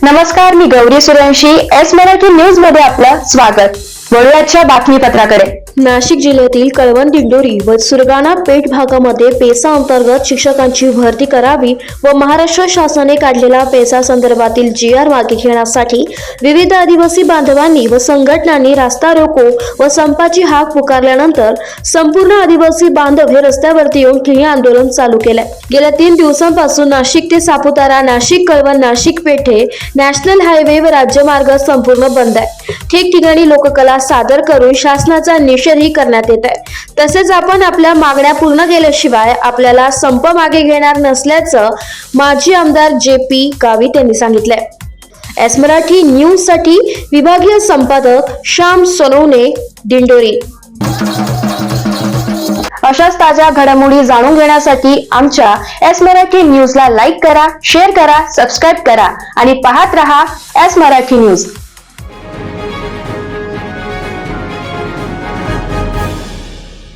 नमस्कार, मी Gauri Suryavanshi. S Marathi news मध्ये आपलं स्वागत. वळूयाच्या बातमीपत्राकडे. नाशिक जिल्ह्यातील कळवण, दिंडोरी व सुरगाणा पेठ भागामध्ये पेसा अंतर्गत शिक्षकांची भरती करावी व महाराष्ट्र शासनाने काढलेला पेसा संदर्भातील GR मागे घेण्यासाठी विविध आदिवासी बांधवांनी व संघटनांनी रास्ता रोको व संपाची हाक पुकारल्यानंतर संपूर्ण आदिवासी बांधव हे रस्त्यावरती येऊन ठिय्या आंदोलन चालू केलंय. गेल्या 3 दिवसांपासून नाशिक ते सापुतारा, नाशिक कळवण, नाशिक पेठ हे नॅशनल हायवे व राज्यमार्ग संपूर्ण बंद आहे. ठिकठिकाणी लोककला सादर करून शासनाचा निषेधही करण्यात येत आहे. तसेच आपण आपल्या मागण्या पूर्ण केल्याशिवाय आपल्याला संप मागे घेणार नसल्याचं माजी आमदार JP गावित यांनी सांगितलंय. एस मराठी न्यूज साठी विभागीय संपादक श्याम सोनवणे, दिंडोरी. अशाच ताज्या घडामोडी जाणून घेण्यासाठी आमच्या एस मराठी न्यूजला लाईक करा, शेअर करा, सबस्क्राईब करा आणि पाहत रहा एस मराठी न्यूज.